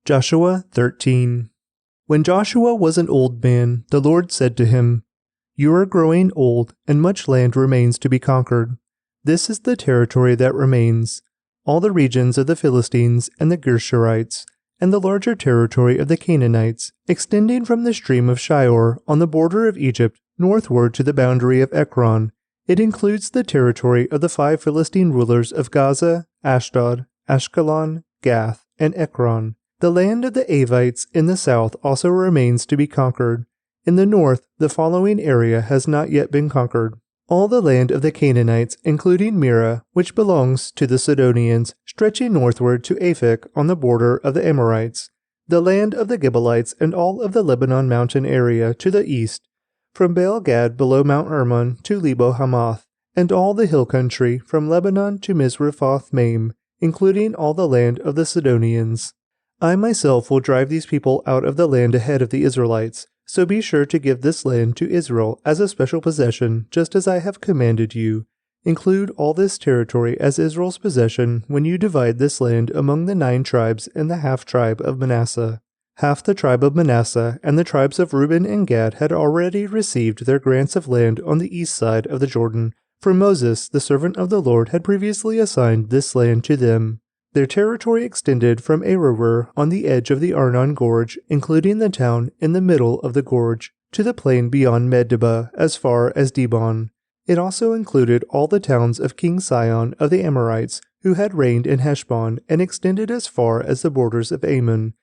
Joshua 13. When Joshua was an old man, the Lord said to him, "You are growing old, and much land remains to be conquered. This is the territory that remains, all the regions of the Philistines and the Gershurites, and the larger territory of the Canaanites, extending from the stream of Shior on the border of Egypt northward to the boundary of Ekron. It includes the territory of the 5 Philistine rulers of Gaza, Ashdod, Ashkelon, Gath, and Ekron. The land of the Avites in the south also remains to be conquered. In the north, the following area has not yet been conquered: all the land of the Canaanites, including Mearah, which belongs to the Sidonians, stretching northward to Aphek on the border of the Amorites, the land of the Gibeonites, and all of the Lebanon mountain area to the east, from Baal-Gad below Mount Hermon to Lebo-Hamath, and all the hill country from Lebanon to Misrephoth-Maim, including all the land of the Sidonians. I myself will drive these people out of the land ahead of the Israelites, so be sure to give this land to Israel as a special possession, just as I have commanded you. Include all this territory as Israel's possession when you divide this land among the 9 tribes and the half-tribe of Manasseh. Half the tribe of Manasseh and the tribes of Reuben and Gad had already received their grants of land on the east side of the Jordan, for Moses, the servant of the Lord, had previously assigned this land to them. Their territory extended from Aroer on the edge of the Arnon Gorge, including the town in the middle of the gorge, to the plain beyond Medeba as far as Dibon. It also included all the towns of King Sihon of the Amorites, who had reigned in Heshbon, and extended as far as the borders of Ammon.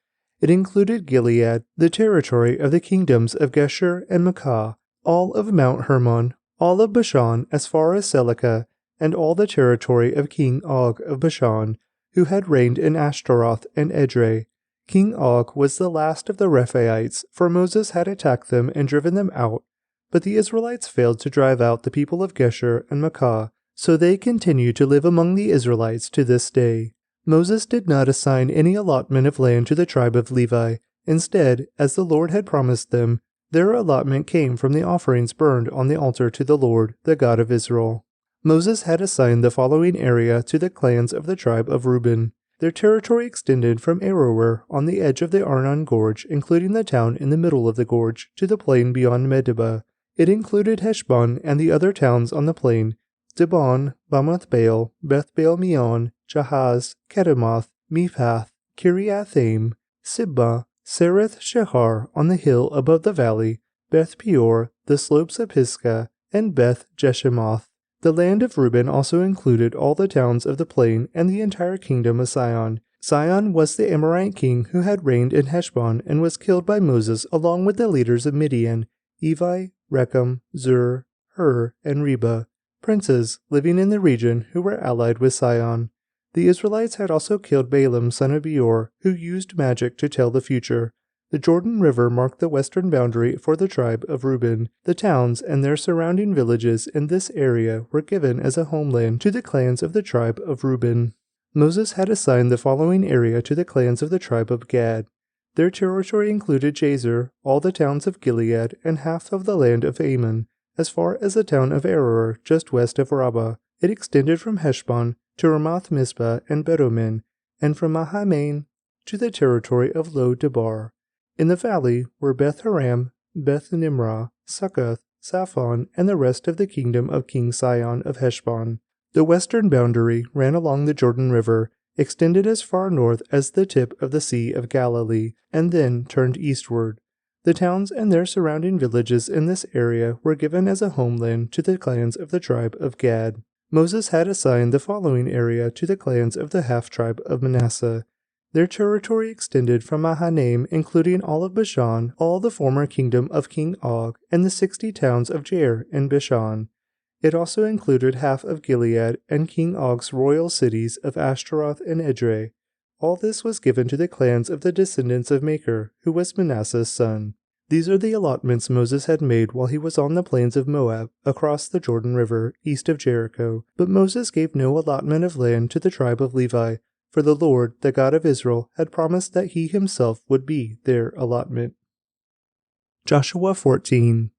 It included Gilead, the territory of the kingdoms of Geshur and Maacah, all of Mount Hermon, all of Bashan as far as Selecah, and all the territory of King Og of Bashan, who had reigned in Ashtaroth and Edrei. King Og was the last of the Rephaites, for Moses had attacked them and driven them out, but the Israelites failed to drive out the people of Geshur and Maacah, so they continue to live among the Israelites to this day. Moses did not assign any allotment of land to the tribe of Levi. Instead, as the Lord had promised them, their allotment came from the offerings burned on the altar to the Lord, the God of Israel. Moses had assigned the following area to the clans of the tribe of Reuben. Their territory extended from Aroer on the edge of the Arnon Gorge, including the town in the middle of the gorge, to the plain beyond Medeba. It included Heshbon and the other towns on the plain: Dibon, Bamoth Baal, Beth Baal Meon, Jahaz, Kedemoth, Mephath, Kiriathaim, Sibmah, Sereth Shehar on the hill above the valley, Beth Peor, the slopes of Pisgah, and Beth Jeshimoth. The land of Reuben also included all the towns of the plain and the entire kingdom of Sihon. Sihon was the Amorite king who had reigned in Heshbon and was killed by Moses along with the leaders of Midian, Evi, Rechem, Zur, Hur, and Reba, princes living in the region who were allied with Sihon. The Israelites had also killed Balaam son of Beor, who used magic to tell the future. The Jordan River marked the western boundary for the tribe of Reuben. The towns and their surrounding villages in this area were given as a homeland to the clans of the tribe of Reuben. Moses had assigned the following area to the clans of the tribe of Gad. Their territory included Jazer, all the towns of Gilead, and half of the land of Ammon, as far as the town of Aroer just west of Rabbah. It extended from Heshbon to Ramoth Mizpah and Bedomin, and from Mahanaim to the territory of Lo Debar. In the valley were Beth Haram, Beth Nimrah, Succoth, Saphon, and the rest of the kingdom of King Sihon of Heshbon. The western boundary ran along the Jordan River, extended as far north as the tip of the Sea of Galilee, and then turned eastward. The towns and their surrounding villages in this area were given as a homeland to the clans of the tribe of Gad. Moses had assigned the following area to the clans of the half-tribe of Manasseh. Their territory extended from Mahanaim, including all of Bashan, all the former kingdom of King Og, and the 60 towns of Jair and Bashan. It also included half of Gilead and King Og's royal cities of Ashtaroth and Edrei. All this was given to the clans of the descendants of Machir, who was Manasseh's son. These are the allotments Moses had made while he was on the plains of Moab, across the Jordan River, east of Jericho. But Moses gave no allotment of land to the tribe of Levi, for the Lord, the God of Israel, had promised that he himself would be their allotment. Joshua 14.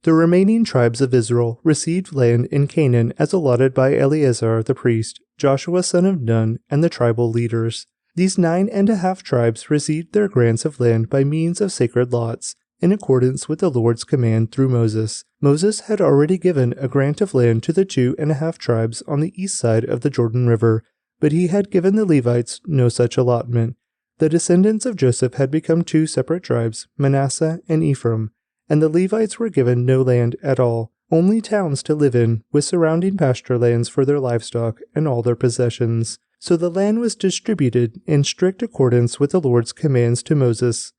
The remaining tribes of Israel received land in Canaan as allotted by Eleazar the priest, Joshua son of Nun, and the tribal leaders. These 9.5 tribes received their grants of land by means of sacred lots, in accordance with the Lord's command through Moses. Moses had already given a grant of land to the 2.5 tribes on the east side of the Jordan River, but he had given the Levites no such allotment. The descendants of Joseph had become 2 separate tribes, Manasseh and Ephraim, and the Levites were given no land at all, only towns to live in, with surrounding pasture lands for their livestock and all their possessions. So the land was distributed in strict accordance with the Lord's commands to Moses.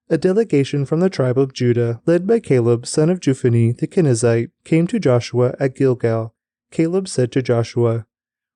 A delegation from the tribe of Judah, led by Caleb, son of Jephunneh the Kenizzite, came to Joshua at Gilgal. Caleb said to Joshua,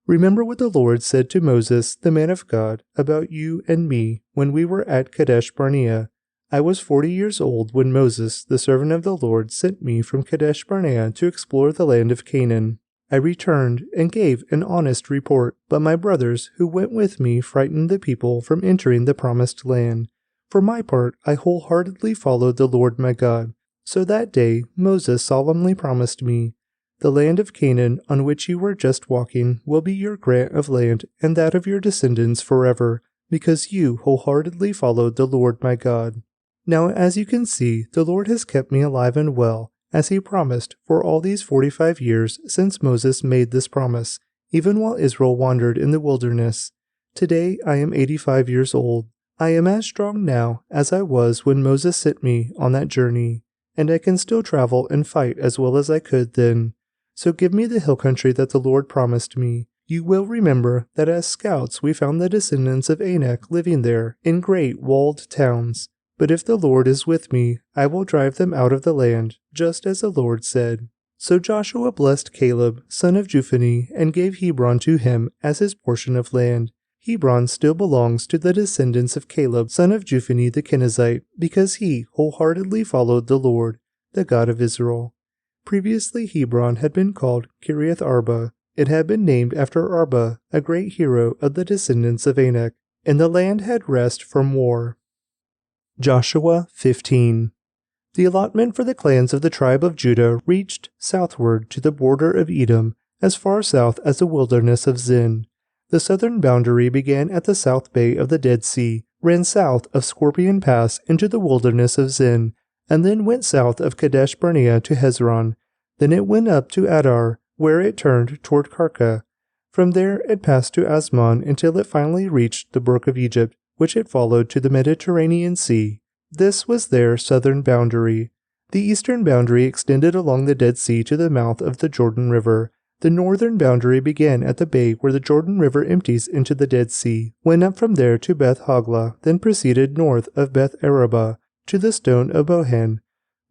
"Remember what the Lord said to Moses, the man of God, about you and me when we were at Kadesh Barnea. I was 40 years old when Moses, the servant of the Lord, sent me from Kadesh Barnea to explore the land of Canaan. I returned and gave an honest report, but my brothers who went with me frightened the people from entering the promised land. For my part, I wholeheartedly followed the Lord my God. So that day Moses solemnly promised me, 'The land of Canaan on which you were just walking will be your grant of land and that of your descendants forever, because you wholeheartedly followed the Lord my God.' Now, as you can see, the Lord has kept me alive and well, as he promised, for all these 45 years since Moses made this promise, even while Israel wandered in the wilderness. Today I am 85 years old. I am as strong now as I was when Moses sent me on that journey, and I can still travel and fight as well as I could then. So give me the hill country that the Lord promised me. You will remember that as scouts we found the descendants of Anak living there in great walled towns. But if the Lord is with me, I will drive them out of the land, just as the Lord said." So Joshua blessed Caleb, son of Jephunneh, and gave Hebron to him as his portion of land. Hebron still belongs to the descendants of Caleb, son of Jephunneh the Kenizzite, because he wholeheartedly followed the Lord, the God of Israel. Previously Hebron had been called Kiriath Arba. It had been named after Arba, a great hero of the descendants of Anak, and the land had rest from war. Joshua 15. The allotment for the clans of the tribe of Judah reached southward to the border of Edom, as far south as the wilderness of Zin. The southern boundary began at the south bay of the Dead Sea, ran south of Scorpion Pass into the wilderness of Zin, and then went south of Kadesh Barnea to Hezron. Then it went up to Adar, where it turned toward Karka. From there it passed to Asmon until it finally reached the brook of Egypt, which it followed to the Mediterranean Sea. This was their southern boundary. The eastern boundary extended along the Dead Sea to the mouth of the Jordan River. The northern boundary began at the bay where the Jordan River empties into the Dead Sea, went up from there to Beth Hoglah, then proceeded north of Beth Arabah to the stone of Bohan.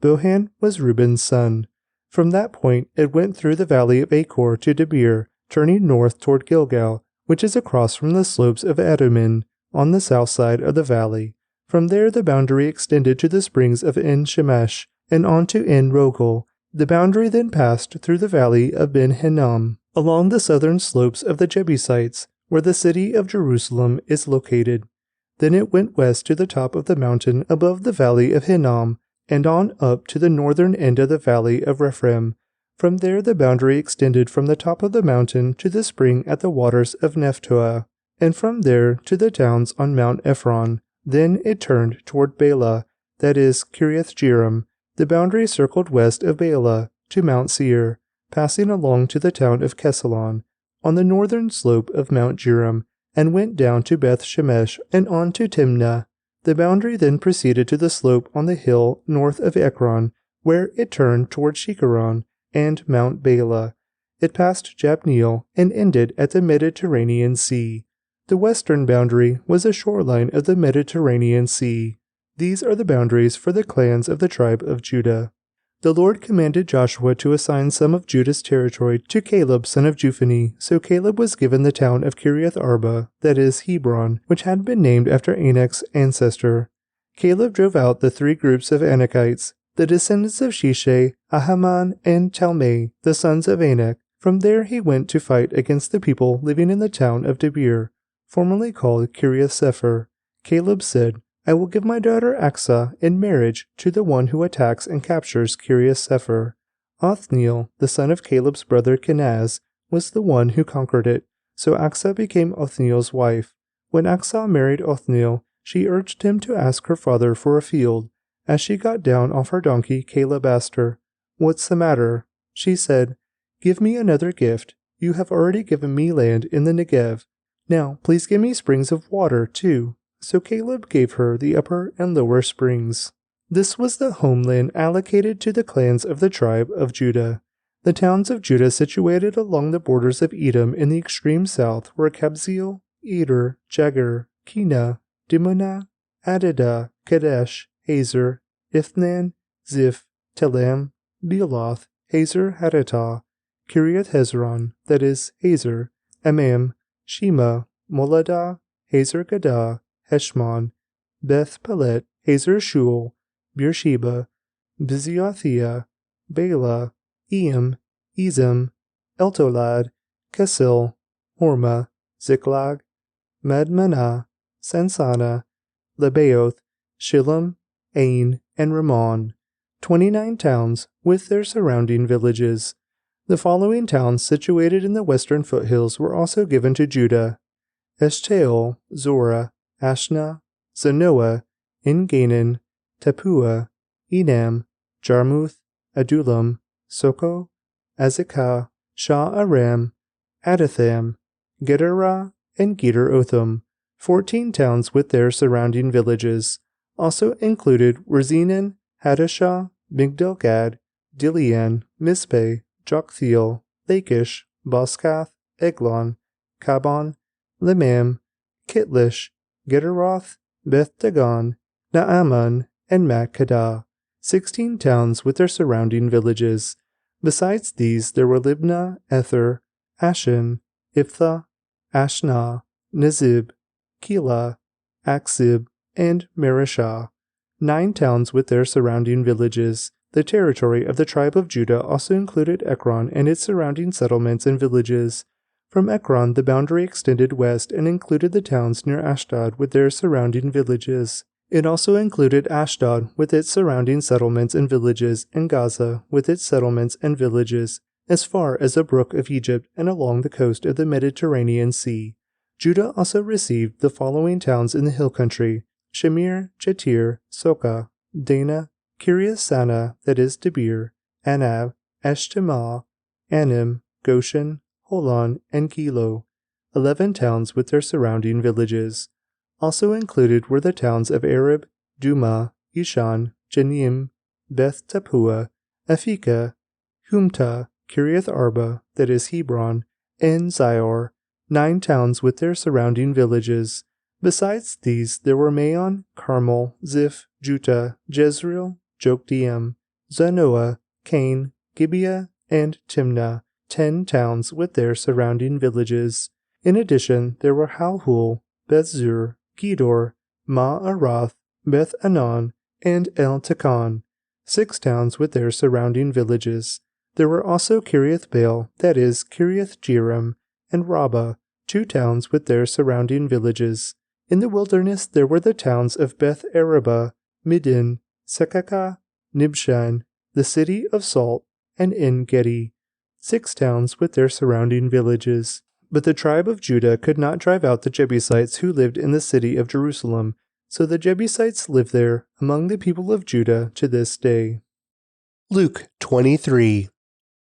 Bohan was Reuben's son. From that point it went through the valley of Achor to Debir, turning north toward Gilgal, which is across from the slopes of Adummim, on the south side of the valley. From there the boundary extended to the springs of En Shemesh and on to En Rogel. The boundary then passed through the valley of Ben Hinnom, along the southern slopes of the Jebusites, where the city of Jerusalem is located. Then it went west to the top of the mountain above the valley of Hinnom, and on up to the northern end of the valley of Rephaim. From there the boundary extended from the top of the mountain to the spring at the waters of Nephtoah, and from there to the towns on Mount Ephron. Then it turned toward Bela, that is, Kiriath Jearim. The boundary circled west of Bela to Mount Seir, passing along to the town of Kesalon, on the northern slope of Mount Jearim, and went down to Beth Shemesh and on to Timnah. The boundary then proceeded to the slope on the hill north of Ekron, where it turned toward Shikaron and Mount Bela. It passed Jabneel and ended at the Mediterranean Sea. The western boundary was the shoreline of the Mediterranean Sea. These are the boundaries for the clans of the tribe of Judah. The Lord commanded Joshua to assign some of Judah's territory to Caleb son of Jephunneh, so Caleb was given the town of Kiriath Arba, that is, Hebron, which had been named after Anak's ancestor. Caleb drove out the 3 groups of Anakites, the descendants of Shishai, Ahiman, and Talmai, the sons of Anak. From there he went to fight against the people living in the town of Debir, formerly called Kiriath Sepher. Caleb said, "I will give my daughter Achsah in marriage to the one who attacks and captures Kiriath Sepher." Othniel, the son of Caleb's brother Kenaz, was the one who conquered it, so Achsah became Othniel's wife. When Achsah married Othniel, she urged him to ask her father for a field. As she got down off her donkey, Caleb asked her, "What's the matter?" She said, "Give me another gift. You have already given me land in the Negev. Now, please give me springs of water, too." So Caleb gave her the upper and lower springs. This was the homeland allocated to the clans of the tribe of Judah. The towns of Judah situated along the borders of Edom in the extreme south were Kabzeel, Eder, Jagur, Kina, Dimonah, Adadah, Kadesh, Hazer, Ithnan, Ziph, Telam, Bealoth, Hazer Hatatah, Kiriath Hezron, that is, Hazer, Amam, Shema, Moladah, Hazer Gadah, Heshmon, Beth Pelet, Hazer Shul, Beersheba, Biziothia, Bela, Eam, Ezem, Eltolad, Kesil, Hormah, Ziklag, Madmanah, Sansana, Lebaoth, Shillam, Ain, and Ramon, 29 towns with their surrounding villages. The following towns situated in the western foothills were also given to Judah: Eshtaol, Zorah, Ashna, Zanoah, En-Ganon, Tappuah, Enam, Jarmuth, Adullam, Soko, Azekah, Shah-Aram, Adatham, Gederah, and Geder-Otham, 14 towns with their surrounding villages. Also included were Zenan, Hadashah, Migdal-Gad, Dilean, Mizpeh, Joktheel, Lachish, Boskath, Eglon, Kabon, Limam, Kitlish, Gederoth, Beth-Dagon, Naaman, and Makkedah, 16 towns with their surrounding villages. Besides these, there were Libnah, Ether, Ashan, Iphtha, Ashnah, Nezib, Keilah, Aksib, and Mareshah, 9 towns with their surrounding villages. The territory of the tribe of Judah also included Ekron and its surrounding settlements and villages. From Ekron, the boundary extended west and included the towns near Ashdod with their surrounding villages. It also included Ashdod with its surrounding settlements and villages, and Gaza with its settlements and villages, as far as the brook of Egypt and along the coast of the Mediterranean Sea. Judah also received the following towns in the hill country: Shamir, Jatir, Sokah, Dana, Kiriath-Sana, that is Debir, Anab, Eshtemoa, Anim, Goshen, Holon, and Gilo, 11 towns with their surrounding villages. Also included were the towns of Arab, Duma, Ishan, Janim, Beth Tappuah, Aphekah, Humta, Kiriath Arba, that is Hebron, and Zior, 9 towns with their surrounding villages. Besides these, there were Maon, Carmel, Ziph, Juttah, Jezreel, Jokdeam, Zanoah, Cain, Gibeah, and Timnah, 10 towns with their surrounding villages. In addition, there were Halhul, Bethzur, Gedor, Ma'arath, Beth-Anon, and El-Tekan, 6 towns with their surrounding villages. There were also Kiriath-Baal, that is, Kiriath-Jearim, and Rabbah, 2 towns with their surrounding villages. In the wilderness there were the towns of Beth-Araba, Middin, Sekakah, Nibshan, the city of Salt, and En-Gedi, 6 towns with their surrounding villages. But the tribe of Judah could not drive out the Jebusites who lived in the city of Jerusalem, so the Jebusites live there among the people of Judah to this day. Luke 23.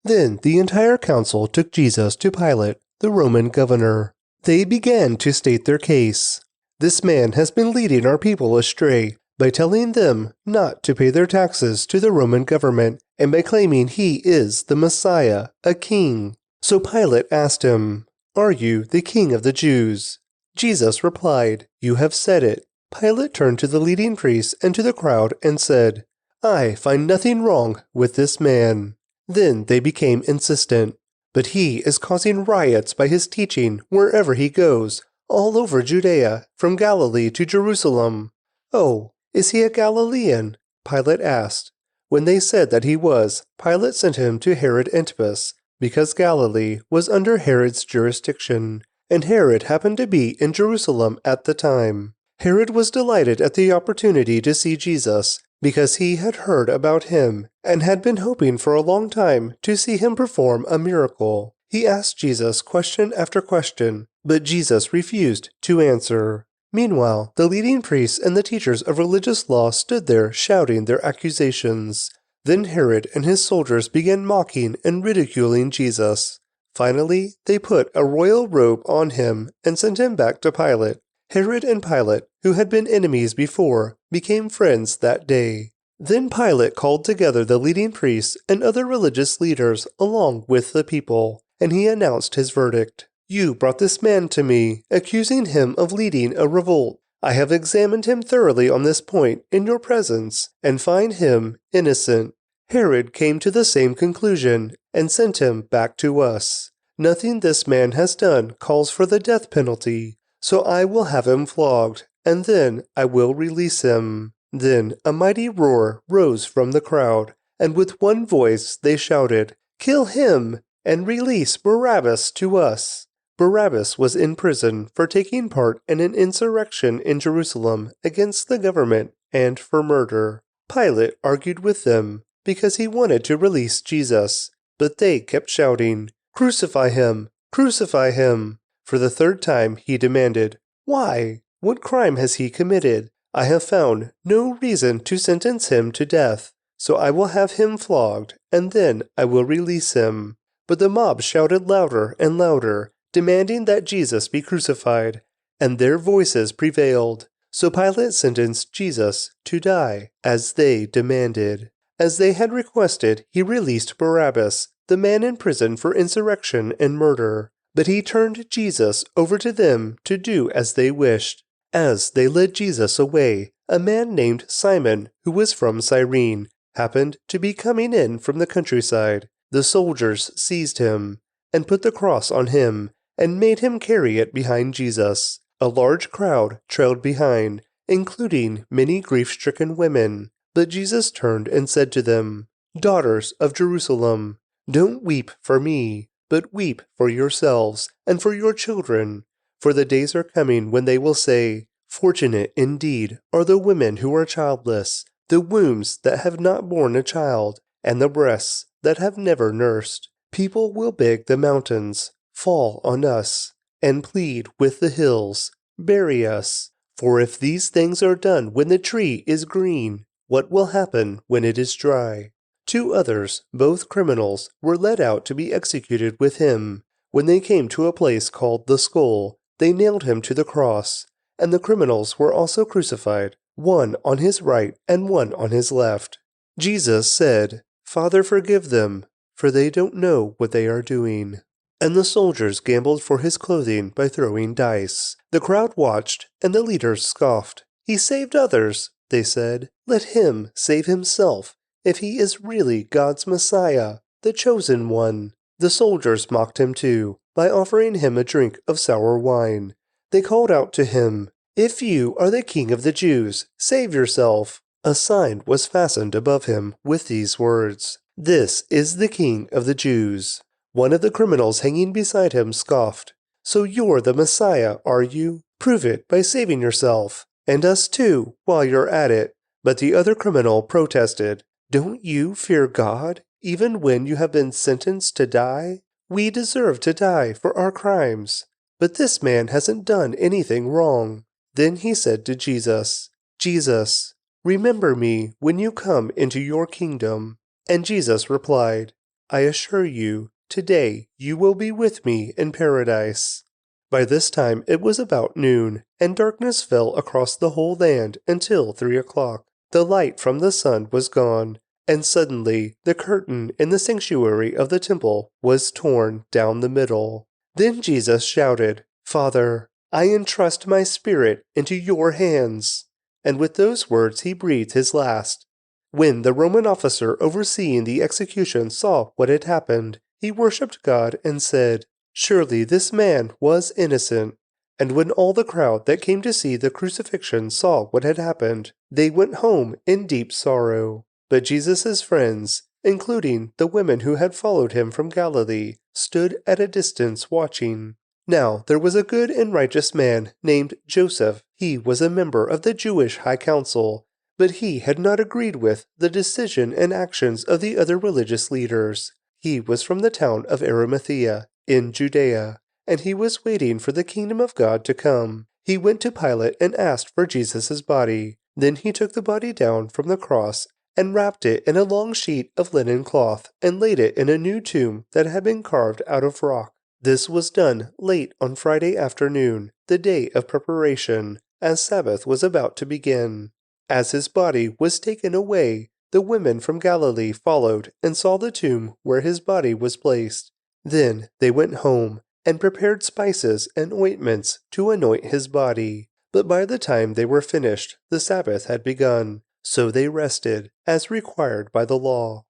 Then the entire council took Jesus to Pilate, the Roman governor. They began to state their case. "This man has been leading our people astray by telling them not to pay their taxes to the Roman government and by claiming he is the Messiah, a king." So Pilate asked him, "Are you the king of the Jews?" Jesus replied, "You have said it." Pilate turned to the leading priests and to the crowd and said, "I find nothing wrong with this man." Then they became insistent. "But he is causing riots by his teaching wherever he goes, all over Judea, from Galilee to Jerusalem." "Oh, is he a Galilean?" Pilate asked. When they said that he was, Pilate sent him to Herod Antipas, because Galilee was under Herod's jurisdiction, and Herod happened to be in Jerusalem at the time. Herod was delighted at the opportunity to see Jesus, because he had heard about him and had been hoping for a long time to see him perform a miracle. He asked Jesus question after question, But Jesus refused to answer. Meanwhile, the leading priests and the teachers of religious law stood there shouting their accusations. Then Herod and his soldiers began mocking and ridiculing Jesus. Finally, they put a royal robe on him and sent him back to Pilate. Herod and Pilate, who had been enemies before, became friends that day. Then Pilate called together the leading priests and other religious leaders along with the people, and he announced his verdict. "You brought this man to me, accusing him of leading a revolt. I have examined him thoroughly on this point in your presence, and find him innocent." Herod came to the same conclusion and sent him back to us. "Nothing this man has done calls for the death penalty, so I will have him flogged, and then I will release him." Then a mighty roar rose from the crowd, and with one voice they shouted, "Kill him, and release Barabbas to us." Barabbas was in prison for taking part in an insurrection in Jerusalem against the government and for murder. Pilate argued with them because he wanted to release Jesus, but they kept shouting, "Crucify him! Crucify him!" For the third time he demanded, "Why? What crime has he committed? I have found no reason to sentence him to death, so I will have him flogged, and then I will release him." But the mob shouted louder and louder, demanding that Jesus be crucified, and their voices prevailed. So Pilate sentenced Jesus to die, as they demanded. As they had requested, he released Barabbas, the man in prison for insurrection and murder. But he turned Jesus over to them to do as they wished. As they led Jesus away, a man named Simon, who was from Cyrene, happened to be coming in from the countryside. The soldiers seized him and put the cross on him and made him carry it behind Jesus. A large crowd trailed behind, including many grief-stricken women. But Jesus turned and said to them, "Daughters of Jerusalem, don't weep for me, but weep for yourselves and for your children. For the days are coming when they will say, 'Fortunate indeed are the women who are childless, the wombs that have not borne a child, and the breasts that have never nursed.' People will beg the mountains, 'Fall on us,' and plead with the hills, 'Bury us.' For if these things are done when the tree is green, what will happen when it is dry?" 2 others, both criminals, were led out to be executed with him. When they came to a place called the Skull, they nailed him to the cross, and the criminals were also crucified, one on his right and one on his left. Jesus said, "Father, forgive them, for they don't know what they are doing." And the soldiers gambled for his clothing by throwing dice. The crowd watched, and the leaders scoffed. "He saved others," they said. "Let him save himself, if he is really God's Messiah, the chosen one." The soldiers mocked him too, by offering him a drink of sour wine. They called out to him, "If you are the king of the Jews, save yourself." A sign was fastened above him with these words, "This is the King of the Jews." One of the criminals hanging beside him scoffed, "So you're the Messiah, are you? Prove it by saving yourself, and us too, while you're at it." But the other criminal protested, "Don't you fear God, even when you have been sentenced to die? We deserve to die for our crimes, but this man hasn't done anything wrong." Then he said to Jesus, "Jesus, remember me when you come into your kingdom." And Jesus replied, "I assure you, today you will be with me in paradise." By this time it was about noon, and darkness fell across the whole land until 3 o'clock. The light from the sun was gone, and suddenly the curtain in the sanctuary of the temple was torn down the middle. Then Jesus shouted, "Father, I entrust my spirit into your hands." And with those words he breathed his last. When the Roman officer overseeing the execution saw what had happened, he worshipped God and said, "Surely this man was innocent." And when all the crowd that came to see the crucifixion saw what had happened, they went home in deep sorrow. But Jesus' friends, including the women who had followed him from Galilee, stood at a distance watching. Now there was a good and righteous man named Joseph. He was a member of the Jewish High Council, but he had not agreed with the decision and actions of the other religious leaders. He was from the town of Arimathea in Judea, and he was waiting for the kingdom of God to come. He went to Pilate and asked for Jesus' body. Then he took the body down from the cross and wrapped it in a long sheet of linen cloth and laid it in a new tomb that had been carved out of rock. This was done late on Friday afternoon, the day of preparation, as Sabbath was about to begin. As his body was taken away, the women from Galilee followed and saw the tomb where his body was placed. Then they went home and prepared spices and ointments to anoint his body. But by the time they were finished, the Sabbath had begun, so they rested, as required by the law.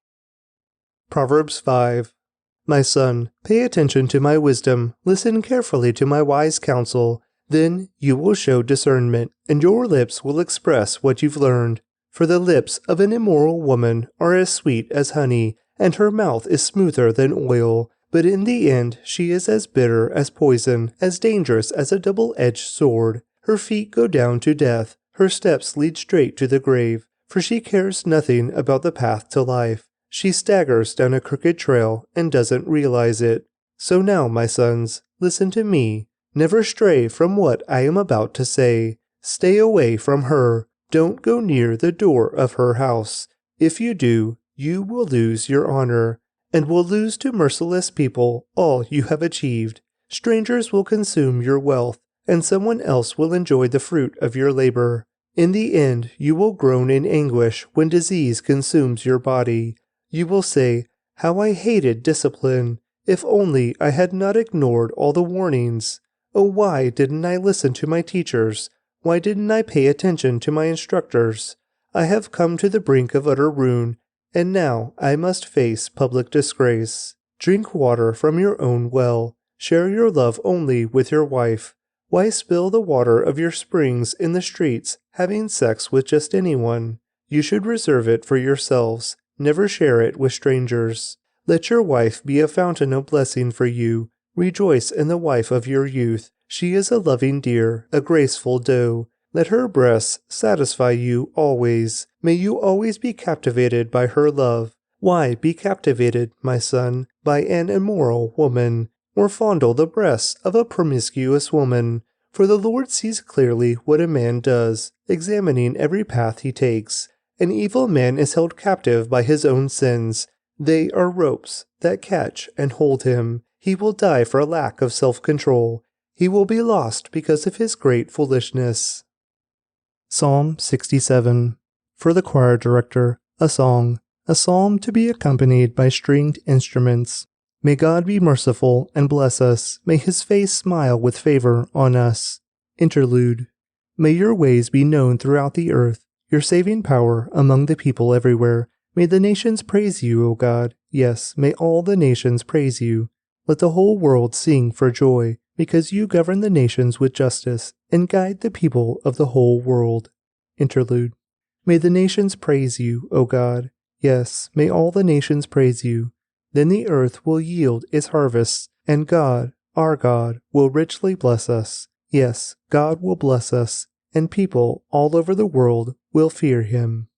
Proverbs 5. My son, pay attention to my wisdom, listen carefully to my wise counsel. Then you will show discernment, and your lips will express what you've learned. For the lips of an immoral woman are as sweet as honey, and her mouth is smoother than oil. But in the end she is as bitter as poison, as dangerous as a double-edged sword. Her feet go down to death, her steps lead straight to the grave, for she cares nothing about the path to life. She staggers down a crooked trail and doesn't realize it. So now, my sons, listen to me. Never stray from what I am about to say. Stay away from her. Don't go near the door of her house. If you do, you will lose your honor, and will lose to merciless people all you have achieved. Strangers will consume your wealth, and someone else will enjoy the fruit of your labor. In the end, you will groan in anguish when disease consumes your body. You will say, "How I hated discipline! If only I had not ignored all the warnings! Oh, why didn't I listen to my teachers? Why didn't I pay attention to my instructors? I have come to the brink of utter ruin, and now I must face public disgrace. Drink water from your own well. Share your love only with your wife. Why spill the water of your springs in the streets, having sex with just anyone? You should reserve it for yourselves. Never share it with strangers. Let your wife be a fountain of blessing for you. Rejoice in the wife of your youth. She is a loving deer, a graceful doe. Let her breasts satisfy you always. May you always be captivated by her love. Why be captivated, my son, by an immoral woman, or fondle the breasts of a promiscuous woman? For the Lord sees clearly what a man does, examining every path he takes. An evil man is held captive by his own sins. They are ropes that catch and hold him. He will die for a lack of self-control. He will be lost because of his great foolishness. Psalm 67. For the choir director, a song, a psalm to be accompanied by stringed instruments. May God be merciful and bless us. May his face smile with favor on us. Interlude. May your ways be known throughout the earth, your saving power among the people everywhere. May the nations praise you, O God. Yes, may all the nations praise you. Let the whole world sing for joy, because you govern the nations with justice and guide the people of the whole world. Interlude. May the nations praise you, O God. Yes, may all the nations praise you. Then the earth will yield its harvests, and God, our God, will richly bless us. Yes, God will bless us, and people all over the world will fear him.